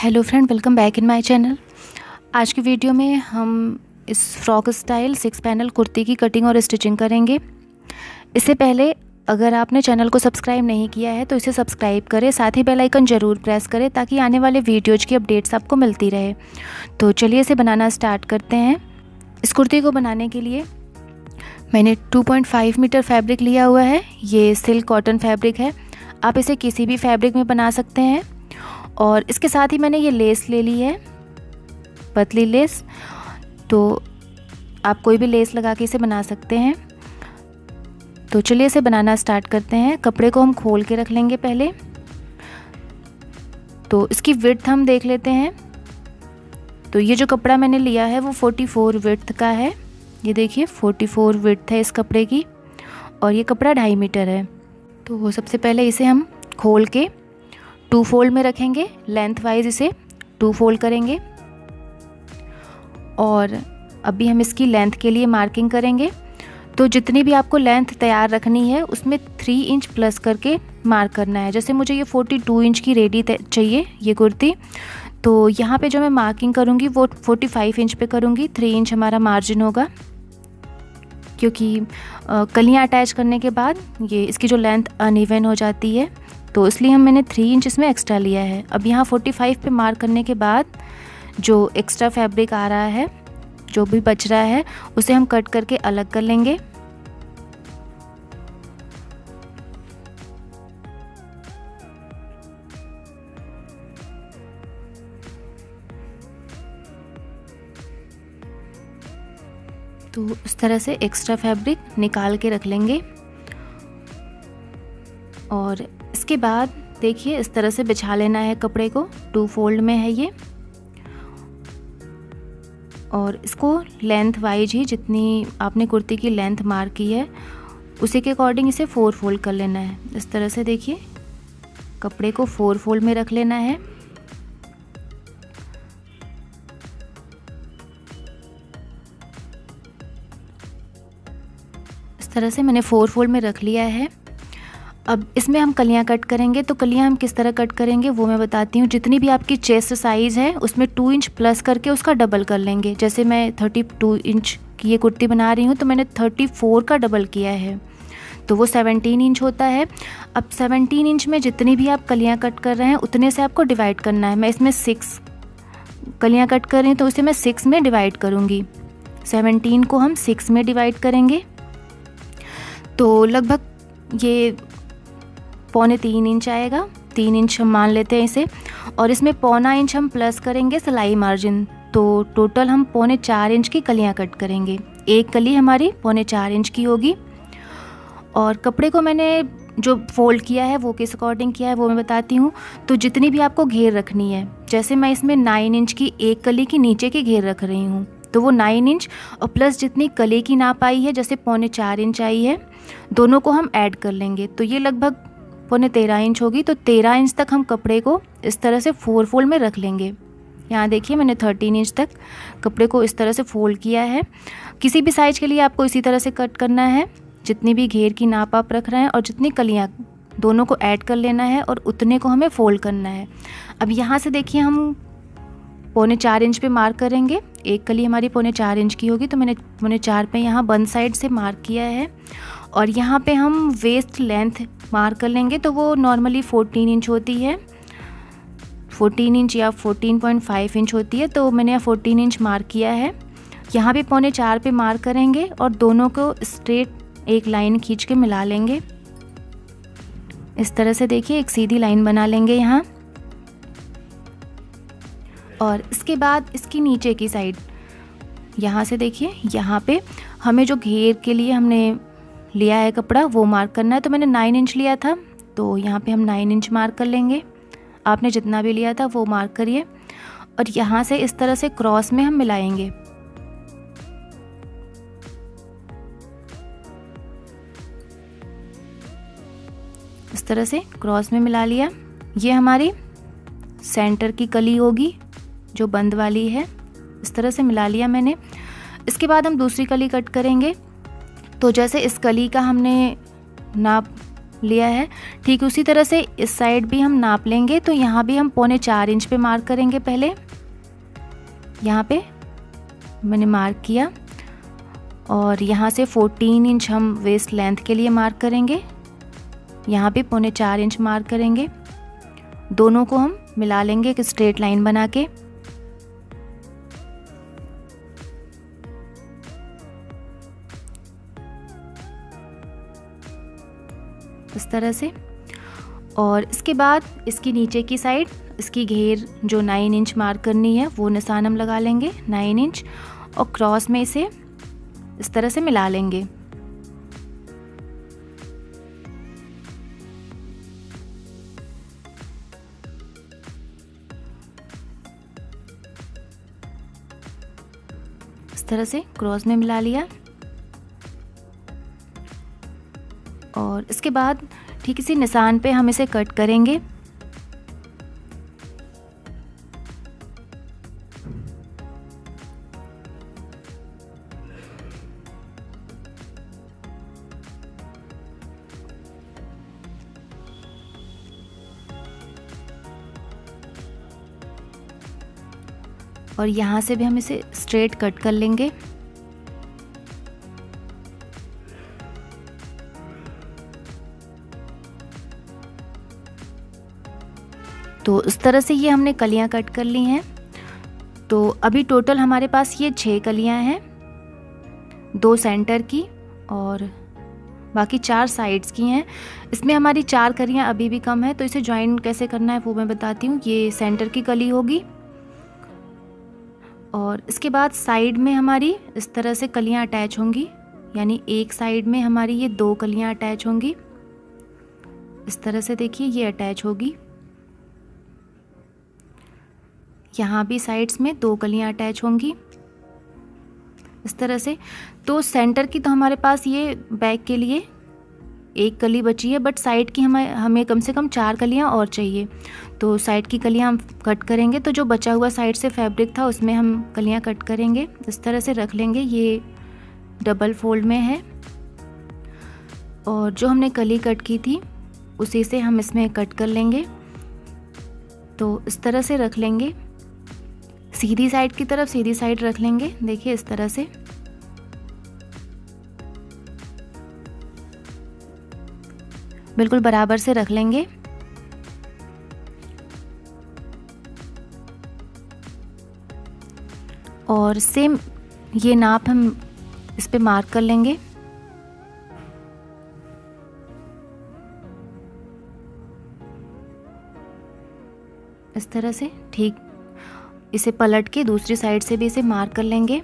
Hello friend, welcome back in my channel. आज की video में हम इस फ्रॉक स्टाइल 6 पैनल कुर्ती की कटिंग और स्टिचिंग करेंगे। इससे पहले अगर आपने चैनल को सब्सक्राइब नहीं किया है तो इसे सब्सक्राइब करें, साथ ही बेल आइकन ज़रूर प्रेस करें ताकि आने वाले वीडियोज़ की अपडेट्स आपको मिलती रहे। तो चलिए इसे बनाना स्टार्ट करते हैं। इस कुर्ती को बनाने के लिए मैंने 2.5 मीटर फैब्रिक लिया हुआ है। ये सिल्क कॉटन फैब्रिक है, आप इसे किसी भी फैब्रिक में बना सकते हैं। और इसके साथ ही मैंने ये लेस ले ली है, पतली लेस, तो आप कोई भी लेस लगा के इसे बना सकते हैं। तो चलिए इसे बनाना स्टार्ट करते हैं। कपड़े को हम खोल के रख लेंगे पहले। तो इसकी विड्थ हम देख लेते हैं। तो ये जो कपड़ा मैंने लिया है वो 44 विड्थ का है। ये देखिए 44 विड्थ है इस कपड़े की, और ये कपड़ा 2.5 मीटर है। तो सबसे पहले इसे हम खोल के 2 फोल्ड में रखेंगे, लेंथ वाइज इसे 2 फोल्ड करेंगे। और अभी हम इसकी लेंथ के लिए मार्किंग करेंगे। तो जितनी भी आपको लेंथ तैयार रखनी है उसमें 3 इंच प्लस करके मार्क करना है। जैसे मुझे ये 42 इंच की रेडी चाहिए ये कुर्ती, तो यहाँ पे जो मैं मार्किंग करूँगी वो 45 इंच पे करूँगी। 3 इंच हमारा मार्जिन होगा, क्योंकि कलियाँ अटैच करने के बाद ये इसकी जो लेंथ अनइवन हो जाती है, तो इसलिए मैंने 3 इंच इसमें एक्स्ट्रा लिया है। अब यहाँ 45 पे मार्क करने के बाद जो एक्स्ट्रा फैब्रिक आ रहा है, जो भी बच रहा है, उसे हम कट करके अलग कर लेंगे। तो इस तरह से एक्स्ट्रा फैब्रिक निकाल के रख लेंगे। और इसके बाद देखिए इस तरह से बिछा लेना है कपड़े को। 2 फोल्ड में है ये, और इसको लेंथ वाइज ही जितनी आपने कुर्ती की लेंथ मार्क की है उसी के अकॉर्डिंग इसे 4 फोल्ड कर लेना है। इस तरह से देखिए कपड़े को 4 फोल्ड में रख लेना है। इस तरह से मैंने 4 फोल्ड में रख लिया है। अब इसमें हम कलियां कट करेंगे। तो कलियां हम किस तरह कट करेंगे वो मैं बताती हूँ। जितनी भी आपकी चेस्ट साइज़ है उसमें 2 इंच प्लस करके उसका डबल कर लेंगे। जैसे मैं 32 इंच की ये कुर्ती बना रही हूँ तो मैंने 34 का डबल किया है, तो वो 17 इंच होता है। अब 17 इंच में जितनी भी आप कलियाँ कट कर रहे हैं उतने से आपको डिवाइड करना है। मैं इसमें 6 कलियाँ कट कर रही हूँ तो इसे मैं 6 में डिवाइड करूँगी। 17 को हम 6 में डिवाइड करेंगे, तो लगभग ये 3.25 इंच आएगा। 3 इंच हम मान लेते हैं इसे, और इसमें 0.25 इंच हम प्लस करेंगे सिलाई मार्जिन। तो टोटल हम 4.25 इंच की कलियां कट करेंगे। एक कली हमारी 4.25 इंच की होगी। और कपड़े को मैंने जो फोल्ड किया है वो किस अकॉर्डिंग किया है वो मैं बताती हूँ। तो जितनी भी आपको घेर रखनी है, जैसे मैं इसमें 9 इंच की एक कली की नीचे की घेर रख रही हूँ, तो वो 9 इंच और प्लस जितनी कली की नाप आई है, जैसे 0.25 इंच आई है, दोनों को हम ऐड कर लेंगे। तो ये लगभग 13.25 इंच होगी। तो 13 इंच तक हम कपड़े को इस तरह से 4 फोल्ड में रख लेंगे। यहाँ देखिए मैंने 13 इंच तक कपड़े को इस तरह से फोल्ड किया है। किसी भी साइज़ के लिए आपको इसी तरह से कट करना है। जितनी भी घेर की नाप आप रख रहे हैं और जितनी कलियाँ, दोनों को ऐड कर लेना है और उतने को हमें फोल्ड करना है। अब यहाँ से देखिए हम 0.25 इंच पे मार्क करेंगे। एक कली हमारी 0.25 इंच की होगी, तो मैंने 0.25 पे यहाँ बंद साइड से मार्क किया है। और यहाँ पे हम वेस्ट लेंथ मार्क कर लेंगे। तो वो नॉर्मली 14 इंच होती है, 14 इंच या 14.5 इंच होती है। तो मैंने यहाँ 14 इंच मार्क किया है। यहाँ पे 0.25 पे मार्क करेंगे और दोनों को स्ट्रेट एक लाइन खींच के मिला लेंगे। इस तरह से देखिए एक सीधी लाइन बना लेंगे यहाँ। और इसके बाद इसकी नीचे की साइड, यहाँ से देखिए यहाँ पे हमें जो घेर के लिए हमने लिया है कपड़ा वो मार्क करना है। तो मैंने 9 इंच लिया था, तो यहाँ पे हम 9 इंच मार्क कर लेंगे। आपने जितना भी लिया था वो मार्क करिए। और यहाँ से इस तरह से क्रॉस में हम मिलाएंगे। इस तरह से क्रॉस में मिला लिया। ये हमारी सेंटर की कली होगी जो बंद वाली है। इस तरह से मिला लिया मैंने। इसके बाद हम दूसरी कली कट करेंगे। तो जैसे इस कली का हमने नाप लिया है। ठीक उसी तरह से इस साइड भी हम नाप लेंगे। तो यहाँ भी हम 4.25 इंच पे मार्क करेंगे। पहले यहाँ पे मैंने मार्क किया और यहाँ से 14 इंच हम वेस्ट लेंथ के लिए मार्क करेंगे। यहाँ पे 4.25 इंच मार्क करेंगे। दोनों को हम मिला लेंगे एक स्ट्रेट लाइन बना के। इस तरह से। और इसके बाद इसकी नीचे की साइड, इसकी घेर जो 9 इंच मार्क करनी है वो निशान हम लगा लेंगे 9 इंच, और क्रॉस में इसे इस तरह से मिला लेंगे। इस तरह से क्रॉस में मिला लिया। और इसके बाद ठीक इसी निशान पे हम इसे कट करेंगे। और यहाँ से भी हम इसे स्ट्रेट कट कर लेंगे। तो इस तरह से ये हमने कलियां कट कर ली हैं। तो अभी टोटल हमारे पास ये 6 कलियां हैं, 2 सेंटर की और बाकी 4 साइड्स की हैं। इसमें हमारी 4 कलियां अभी भी कम है, तो इसे ज्वाइन कैसे करना है वो मैं बताती हूँ। ये सेंटर की कली होगी और इसके बाद साइड में हमारी इस तरह से कलियां अटैच होंगी, यानी एक साइड में हमारी ये 2 कलियां अटैच होंगी। इस तरह से देखिए ये अटैच होगी। यहाँ भी साइड्स में 2 कलियां अटैच होंगी इस तरह से। तो सेंटर की तो हमारे पास ये बैक के लिए 1 कली बची है, बट साइड की हमें कम से कम 4 कलियां और चाहिए। तो साइड की कलियां हम कट करेंगे। तो जो बचा हुआ साइड से फैब्रिक था उसमें हम कलियां कट करेंगे। इस तरह से रख लेंगे। ये डबल फोल्ड में है और जो हमने कली कट की थी उसी से हम इसमें कट कर लेंगे। तो इस तरह से रख लेंगे। सीधी साइड की तरफ सीधी साइड रख लेंगे। देखिए इस तरह से। बिल्कुल बराबर से रख लेंगे। और सेम ये नाप हम इस पे मार्क कर लेंगे। इस तरह से ठीक इसे पलट के दूसरी साइड से भी इसे मार्क कर लेंगे।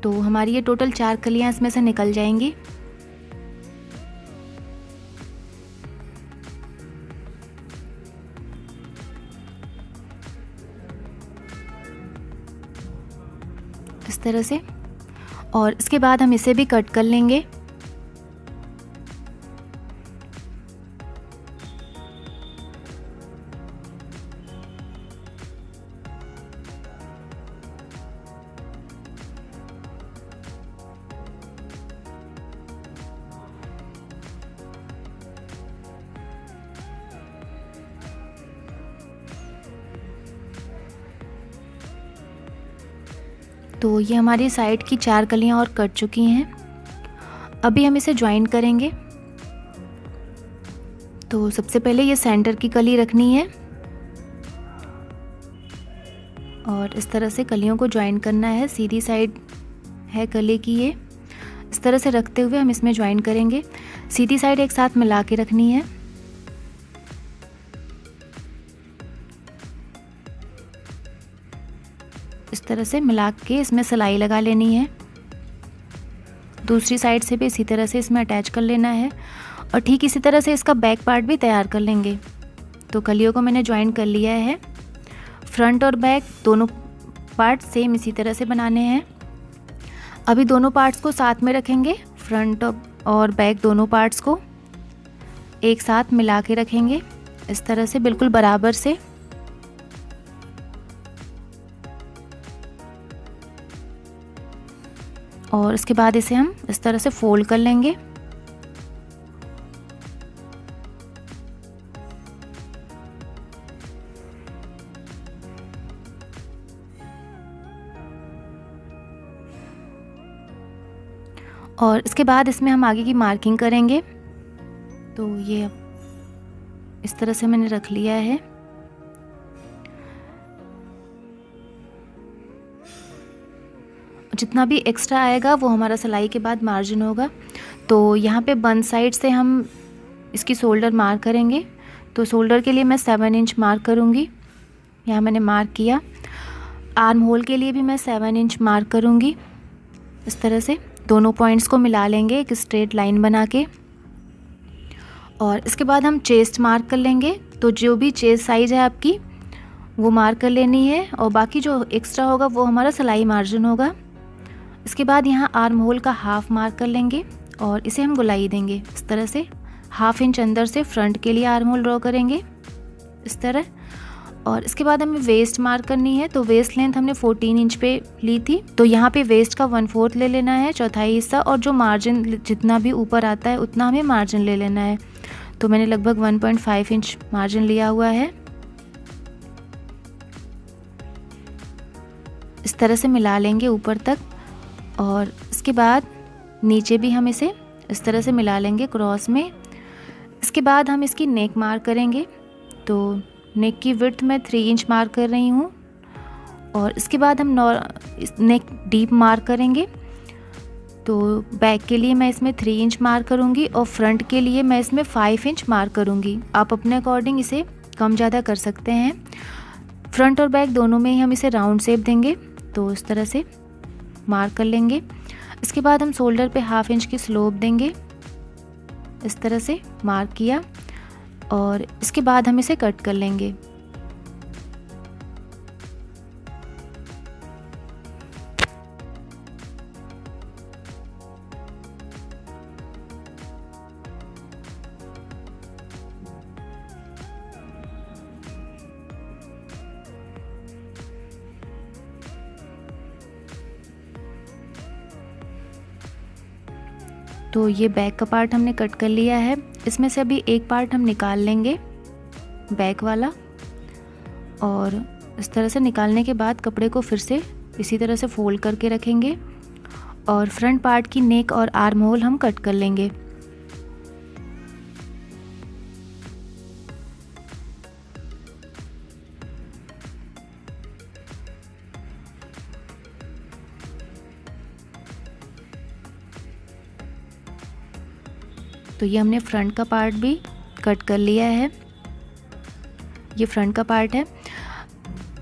तो हमारी ये टोटल 4 कलियां इसमें से निकल जाएंगी। इस तरह से। और इसके बाद हम इसे भी कट कर लेंगे। तो ये हमारी साइड की 4 कलियां और कट चुकी हैं। अभी हम इसे ज्वाइन करेंगे। तो सबसे पहले ये सेंटर की कली रखनी है और इस तरह से कलियों को ज्वाइन करना है। सीधी साइड है कली की ये। इस तरह से रखते हुए हम इसमें ज्वाइन करेंगे। सीधी साइड एक साथ मिला के रखनी है। इस तरह से मिला के इसमें सिलाई लगा लेनी है। दूसरी साइड से भी इसी तरह से इसमें अटैच कर लेना है और ठीक इसी तरह से इसका बैक पार्ट भी तैयार कर लेंगे। तो कलियों को मैंने ज्वाइन कर लिया है। फ्रंट और बैक दोनों पार्ट सेम इसी तरह से बनाने हैं। अभी दोनों पार्ट्स को साथ में रखेंगे। फ्रंट और बैक दोनों पार्ट्स को एक साथ मिला के रखेंगे इस तरह से बिल्कुल बराबर से। और इसके बाद इसे हम इस तरह से फोल्ड कर लेंगे। और इसके बाद इसमें हम आगे की मार्किंग करेंगे। तो ये अब इस तरह से मैंने रख लिया है। जितना भी एक्स्ट्रा आएगा वो हमारा सिलाई के बाद मार्जिन होगा। तो यहाँ पे बंद साइड से हम इसकी शोल्डर मार्क करेंगे। तो शोल्डर के लिए मैं 7 इंच मार्क करूँगी, यहाँ मैंने मार्क किया। आर्म होल के लिए भी मैं 7 इंच मार्क करूँगी। इस तरह से दोनों पॉइंट्स को मिला लेंगे एक स्ट्रेट लाइन बना के। और इसके बाद हम चेस्ट मार्क कर लेंगे। तो जो भी चेस्ट साइज़ है आपकी वो मार्क कर लेनी है, और बाकी जो एक्स्ट्रा होगा वो हमारा सिलाई मार्जिन होगा। इसके बाद यहाँ आर्म होल का हाफ मार्क कर लेंगे और इसे हम गोलाई देंगे इस तरह से। 1/2 इंच अंदर से फ्रंट के लिए आर्म होल ड्रॉ करेंगे इस तरह। और इसके बाद हमें वेस्ट मार्क करनी है। तो वेस्ट लेंथ हमने 14 इंच पे ली थी, तो यहाँ पे वेस्ट का 1/4 ले लेना है, चौथाई हिस्सा। और जो मार्जिन जितना भी ऊपर आता है उतना हमें मार्जिन ले लेना है। तो मैंने लगभग 1.5 इंच मार्जिन लिया हुआ है। इस तरह से मिला लेंगे ऊपर तक। और इसके बाद नीचे भी हम इसे इस तरह से मिला लेंगे क्रॉस में। इसके बाद हम इसकी नेक मार्क करेंगे। तो नेक की विड्थ मैं 3 इंच मार्क कर रही हूँ। और इसके बाद हम नेक डीप मार्क करेंगे। तो बैक के लिए मैं इसमें 3 इंच मार्क करूँगी और फ्रंट के लिए मैं इसमें 5 इंच मार्क करूँगी। आप अपने अकॉर्डिंग इसे कम ज़्यादा कर सकते हैं। फ्रंट और बैक दोनों में ही हम इसे राउंड शेप देंगे। तो इस तरह से मार्क कर लेंगे। इसके बाद हम शोल्डर पे 1/2 इंच की स्लोप देंगे, इस तरह से मार्क किया। और इसके बाद हम इसे कट कर लेंगे। तो ये बैक का पार्ट हमने कट कर लिया है। इसमें से अभी एक पार्ट हम निकाल लेंगे, बैक वाला। और इस तरह से निकालने के बाद कपड़े को फिर से इसी तरह से फोल्ड करके रखेंगे। और फ्रंट पार्ट की नेक और आर्म होल हम कट कर लेंगे। तो ये हमने फ्रंट का पार्ट भी कट कर लिया है, ये फ्रंट का पार्ट है।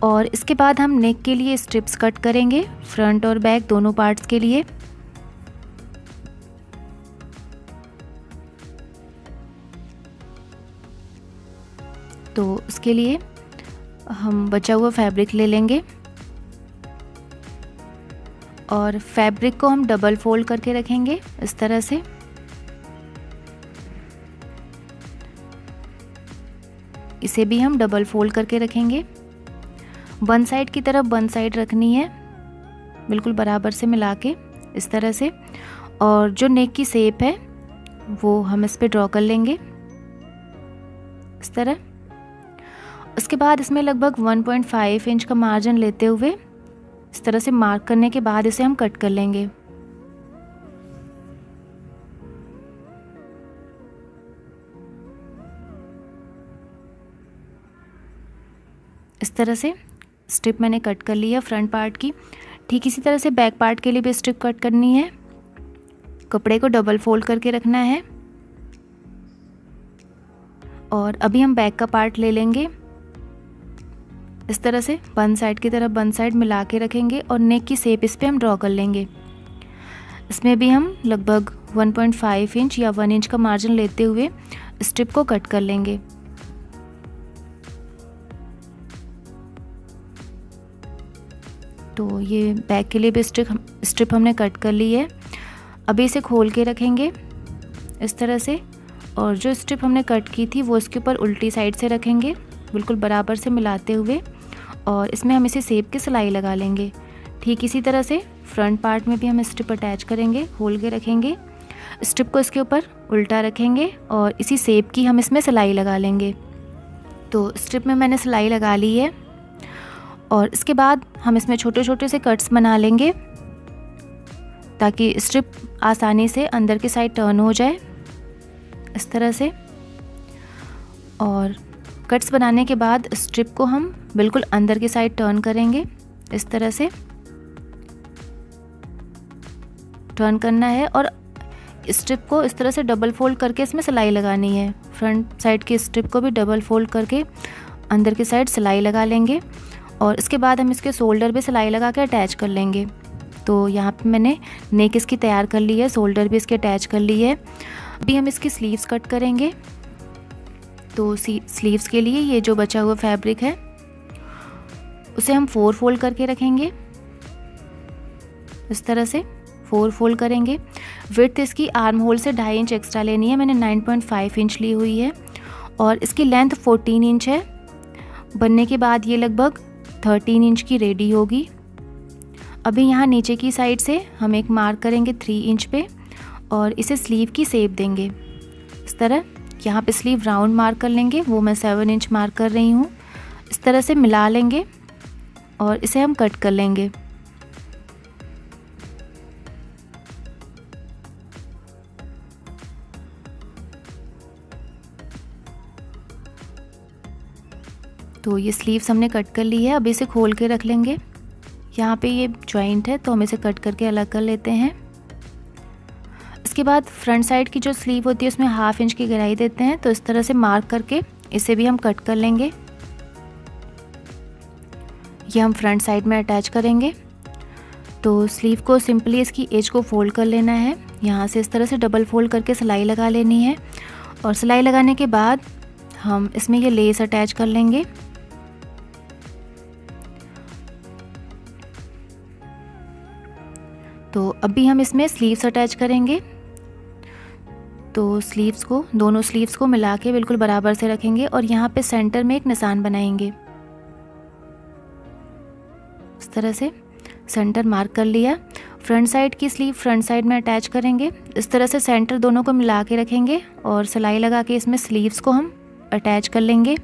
और इसके बाद हम नेक के लिए स्ट्रिप्स कट करेंगे, फ्रंट और बैक दोनों पार्ट्स के लिए। तो उसके लिए हम बचा हुआ फैब्रिक ले लेंगे और फैब्रिक को हम डबल फोल्ड करके रखेंगे इस तरह से। इसे भी हम डबल फोल्ड करके रखेंगे। वन साइड की तरफ वन साइड रखनी है, बिल्कुल बराबर से मिला के इस तरह से। और जो नेक की शेप है वो हम इस पे ड्रॉ कर लेंगे इस तरह। उसके बाद इसमें लगभग 1.5 इंच का मार्जिन लेते हुए इस तरह से मार्क करने के बाद इसे हम कट कर लेंगे। इस तरह से स्ट्रिप मैंने कट कर लिया फ्रंट पार्ट की। ठीक इसी तरह से बैक पार्ट के लिए भी स्ट्रिप कट करनी है। कपड़े को डबल फोल्ड करके रखना है। और अभी हम बैक का पार्ट ले लेंगे, इस तरह से वन साइड की तरफ वन साइड मिला के रखेंगे और नेक की शेप इस पे हम ड्रॉ कर लेंगे। इसमें भी हम लगभग 1.5 इंच या 1 इंच का मार्जिन लेते हुए स्ट्रिप को कट कर लेंगे। तो ये बैक के लिए भी स्ट्रिप हमने कट कर ली है। अभी इसे खोल के रखेंगे इस तरह से। और जो स्ट्रिप हमने कट की थी वो इसके ऊपर उल्टी साइड से रखेंगे, बिल्कुल बराबर से मिलाते हुए। और इसमें हम इसे शेप की सिलाई लगा लेंगे। ठीक इसी तरह से फ्रंट पार्ट में भी हम स्ट्रिप अटैच करेंगे, खोल के रखेंगे, स्ट्रिप को इसके ऊपर उल्टा रखेंगे और इसी शेप की हम इसमें सिलाई लगा लेंगे। तो स्ट्रिप में मैंने सिलाई लगा ली है। और इसके बाद हम इसमें छोटे छोटे से कट्स बना लेंगे। ताकि स्ट्रिप आसानी से अंदर की साइड टर्न हो जाए इस तरह से। और कट्स बनाने के बाद स्ट्रिप को हम बिल्कुल अंदर की साइड टर्न करेंगे, इस तरह से टर्न करना है। और स्ट्रिप को इस तरह से डबल फोल्ड करके इसमें सिलाई लगानी है। फ्रंट साइड की स्ट्रिप को भी डबल फोल्ड करके अंदर की साइड सिलाई लगा लेंगे और इसके बाद हम इसके शोल्डर पे सिलाई लगा के अटैच कर लेंगे। तो यहाँ पे मैंने नेक इसकी तैयार कर ली है, शोल्डर भी इसके अटैच कर ली है। अभी हम इसकी स्लीव्स कट करेंगे। तो स्लीव्स के लिए ये जो बचा हुआ फैब्रिक है उसे हम 4 फोल्ड करके रखेंगे, इस तरह से 4 फोल्ड करेंगे। विड्थ इसकी आर्म होल से 2.5 इंच एक्स्ट्रा लेनी है, मैंने 9.5 इंच ली हुई है और इसकी लेंथ 14 इंच है। बनने के बाद ये लगभग 13 इंच की रेडी होगी। अभी यहाँ नीचे की साइड से हम एक मार्क करेंगे 3 इंच पे और इसे स्लीव की शेप देंगे इस तरह। यहाँ पे स्लीव राउंड मार्क कर लेंगे, वो मैं 7 इंच मार्क कर रही हूँ। इस तरह से मिला लेंगे और इसे हम कट कर लेंगे। तो ये स्लीव्स हमने कट कर ली है। अब इसे खोल के रख लेंगे। यहाँ पे ये जॉइंट है तो हम इसे कट करके अलग कर लेते हैं। इसके बाद फ्रंट साइड की जो स्लीव होती है उसमें 1/2 इंच की गहराई देते हैं, तो इस तरह से मार्क करके इसे भी हम कट कर लेंगे। ये हम फ्रंट साइड में अटैच करेंगे। तो स्लीव को सिंपली इसकी एज को फोल्ड कर लेना है, यहाँ से इस तरह से डबल फोल्ड करके सिलाई लगा लेनी है और सिलाई लगाने के बाद हम इसमें ये लेस अटैच कर लेंगे। तो अभी हम इसमें स्लीव्स अटैच करेंगे। तो स्लीव्स को, दोनों स्लीव्स को मिला के बिल्कुल बराबर से रखेंगे और यहाँ पे सेंटर में एक निशान बनाएंगे। इस तरह से सेंटर मार्क कर लिया। फ्रंट साइड की स्लीव फ्रंट साइड में अटैच करेंगे। इस तरह से सेंटर दोनों को मिला के रखेंगे और सिलाई लगा के इसमें स्लीव्स को हम अटैच कर लेंगे।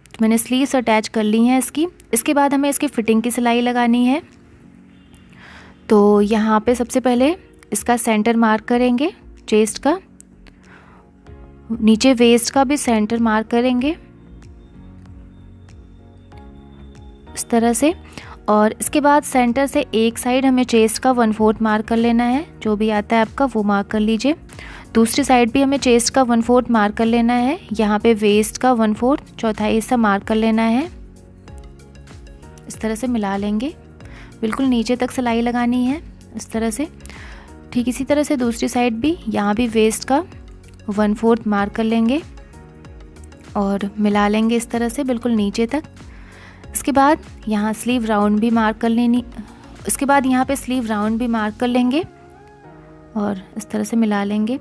तो मैंने स्लीव्स अटैच कर ली हैं इसकी। इसके बाद हमें इसकी फिटिंग की सिलाई लगानी है। तो यहाँ पे सबसे पहले इसका सेंटर मार्क करेंगे, चेस्ट का, नीचे वेस्ट का भी सेंटर मार्क करेंगे इस तरह से। और इसके बाद सेंटर से एक साइड हमें चेस्ट का 1/4 मार्क कर लेना है, जो भी आता है आपका वो मार्क कर लीजिए। दूसरी साइड भी हमें चेस्ट का 1/4 मार्क कर लेना है। यहाँ पे वेस्ट का 1/4 चौथाई हिस्सा मार्क कर लेना है। इस तरह से मिला लेंगे, बिल्कुल नीचे तक सिलाई लगानी है इस तरह से। ठीक इसी तरह से दूसरी साइड भी, यहाँ भी वेस्ट का 1/4 मार्क कर लेंगे और मिला लेंगे इस तरह से बिल्कुल नीचे तक। इसके बाद यहाँ स्लीव राउंड भी मार्क कर लेनी, इसके बाद यहाँ पे स्लीव राउंड भी मार्क कर लेंगे और इस तरह से मिला लेंगे।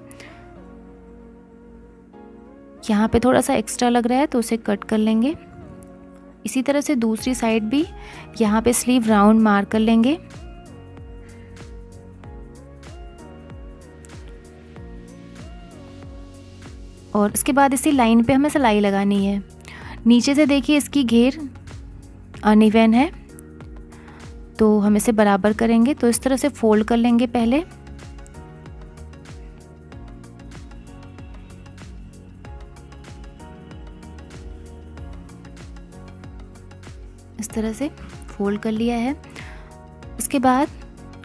यहाँ पे थोड़ा सा एक्स्ट्रा लग रहा है तो उसे कट कर लेंगे। इसी तरह से दूसरी साइड भी यहाँ पे स्लीव राउंड मार्क कर लेंगे। और इसके बाद इसी लाइन पे हमें सिलाई लगानी है। नीचे से देखिए इसकी घेर अनइवन है तो हम इसे बराबर करेंगे। तो इस तरह से फोल्ड कर लेंगे पहले, इस तरह से फोल्ड कर लिया है। इसके बाद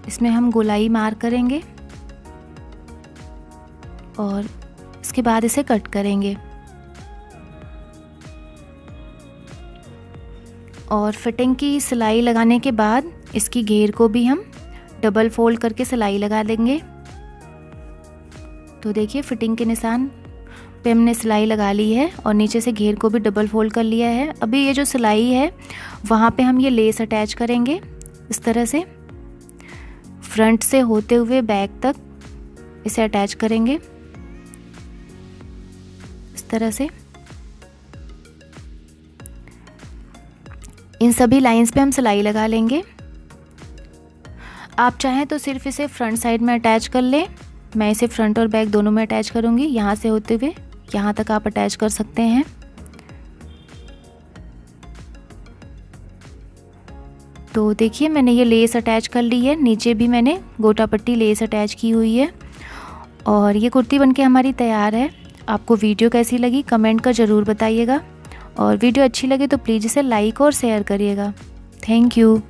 इसमें हम गोलाई मार्क करेंगे और इसके बाद इसे कट करेंगे। और फिटिंग की सिलाई लगाने के बाद इसकी घेर को भी हम डबल फोल्ड करके सिलाई लगा देंगे। तो देखिए फिटिंग के निशान पे हमने सिलाई लगा ली है और नीचे से घेर को भी डबल फोल्ड कर लिया है। अभी ये जो सिलाई है वहाँ पे हम ये लेस अटैच करेंगे इस तरह से, फ्रंट से होते हुए बैक तक इसे अटैच करेंगे इस तरह से। इन सभी लाइंस पे हम सिलाई लगा लेंगे। आप चाहें तो सिर्फ इसे फ्रंट साइड में अटैच कर लें, मैं इसे फ्रंट और बैक दोनों में अटैच करूँगी। यहाँ से होते हुए यहाँ तक आप अटैच कर सकते हैं। तो देखिए मैंने ये लेस अटैच कर ली है, नीचे भी मैंने गोटा पट्टी लेस अटैच की हुई है और ये कुर्ती बनके हमारी तैयार है। आपको वीडियो कैसी लगी कमेंट कर ज़रूर बताइएगा और वीडियो अच्छी लगे तो प्लीज़ इसे लाइक और शेयर करिएगा। Thank you.